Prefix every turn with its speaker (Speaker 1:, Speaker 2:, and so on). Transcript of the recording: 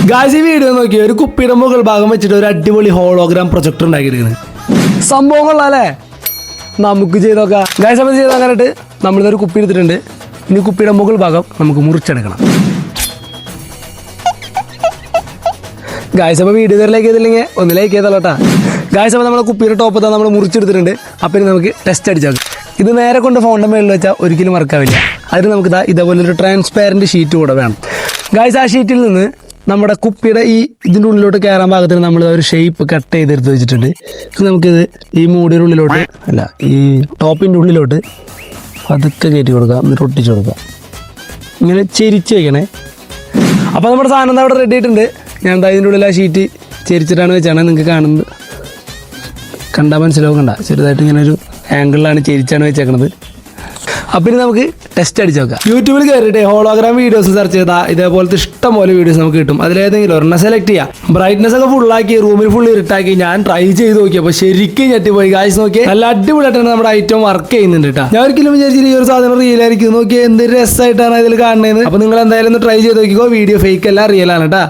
Speaker 1: Guys ഈ video നോക്കി ഒരു കുപ്പിയുടെ മുകൾ ഭാഗം വെച്ചിട്ട് ഒരു അടിപൊളി ഹോളോഗ്രാം പ്രൊജക്ടർ ഉണ്ടാക്കിയിരിക്കുന്നത്. സംഭവം കൊള്ളാല്ലേ? നമുക്ക് ചെയ്ത് നോക്കാം. ഗായ്സ് അപ്പം ചെയ്ത് നോക്കാനായിട്ട് നമ്മളിതൊരു കുപ്പി എടുത്തിട്ടുണ്ട്. ഇനി കുപ്പിയുടെ മുകൾ ഭാഗം നമുക്ക് മുറിച്ചെടുക്കണം. ഗായ്സ് അപ്പോൾ വീഡിയോ ലൈക്ക് ചെയ്തില്ലെങ്കിൽ ഒന്ന് ലൈക്ക് ചെയ്തോളൂ കേട്ടോ. ഗായ്സ് അപ്പോൾ നമ്മളെ കുപ്പിയുടെ ടോപ്പ് തന്നെ നമ്മൾ മുറിച്ചെടുത്തിട്ടുണ്ട്. അപ്പം ഇനി നമുക്ക് ടെസ്റ്റ് അടിച്ചാൽ ഇത് നേരെ കൊണ്ട് ഫോണിൻ്റെ മേളിൽ വെച്ചാൽ ഒരിക്കലും വർക്കാവില്ല. അതിന് നമുക്ക് ഇതേപോലൊരു ട്രാൻസ്പാരൻറ്റ് ഷീറ്റ് കൂടെ വേണം. ഗായ്സ് ആ ഷീറ്റിൽ നിന്ന് നമ്മുടെ കുപ്പിയുടെ ഇതിൻ്റെ ഉള്ളിലോട്ട് കയറാൻ ഭാഗത്തിന് നമ്മൾ ഒരു ഷേപ്പ് കട്ട് ചെയ്തെടുത്ത് വെച്ചിട്ടുണ്ട്. നമുക്കിത് ഈ മൂടിയുടെ ഉള്ളിലോട്ട് അല്ല ഈ ടോപ്പിൻ്റെ ഉള്ളിലോട്ട് അതൊക്കെ കയറ്റി കൊടുക്കാം, എന്നിട്ട് ഒട്ടിച്ച് കൊടുക്കാം. ഇങ്ങനെ ചെരിച്ച് വയ്ക്കണേ. അപ്പോൾ നമ്മുടെ സാധനം അവിടെ റെഡി ആയിട്ടുണ്ട്. ഞാൻ ഇതിൻ്റെ ഉള്ളിൽ ആ ഷീറ്റ് ചെരിച്ചിട്ടാണ് വെച്ചാണ് നിങ്ങൾക്ക് കാണുന്നത്. കണ്ടാൽ മനസ്സിലാവും. ചെറുതായിട്ട് ഇങ്ങനെ ഒരു ആംഗിളിലാണ് ചെരിച്ചാണ് വെച്ചേക്കണത്. അപ്പം ഇനി നമുക്ക് ടെസ്റ്റ് അടിച്ച് നോക്കാം. യൂട്യൂബിൽ കയറിയിട്ട് ഹോളോഗ്രാം വീഡിയോസ് സെർച്ച് ചെയ്താൽ ഇതേപോലത്തെ ഇഷ്ടം പോലെ വീഡിയോസ് നമുക്ക് കിട്ടും. അതിലേതെങ്കിലും ഒരെണ്ണം സെലക്ട് ചെയ്യാം. ബ്രൈറ്റ്നസ് ഒക്കെ ഫുള്ളാക്കി റൂമിൽ ഫുൾ ഇരുട്ടാക്കി ഞാൻ ട്രൈ ചെയ്ത് നോക്കിയപ്പോൾ ശരിക്കും ഞെട്ടിപ്പോയി. ഗായ്സ് നോക്കി നല്ല അടിപൊളിയായിട്ടാണ് നമ്മുടെ ഐറ്റം വർക്ക് ചെയ്യുന്നുണ്ട് കേട്ടോ. ഞാൻ ഒരിക്കലും വിചാരിച്ചില്ല ഈ ഒരു സാധനം റിയൽ ആയിരിക്കും. നോക്കി എന്ത് രസമായിട്ടാണ് ഇതിൽ കാണുന്നത്. അപ്പോൾ നിങ്ങൾ എന്തായാലും ഒന്ന് ട്രൈ ചെയ്ത് നോക്കിക്കോ. വീഡിയോ ഫേക്ക് അല്ല, റിയൽ ആണ് കേട്ടോ.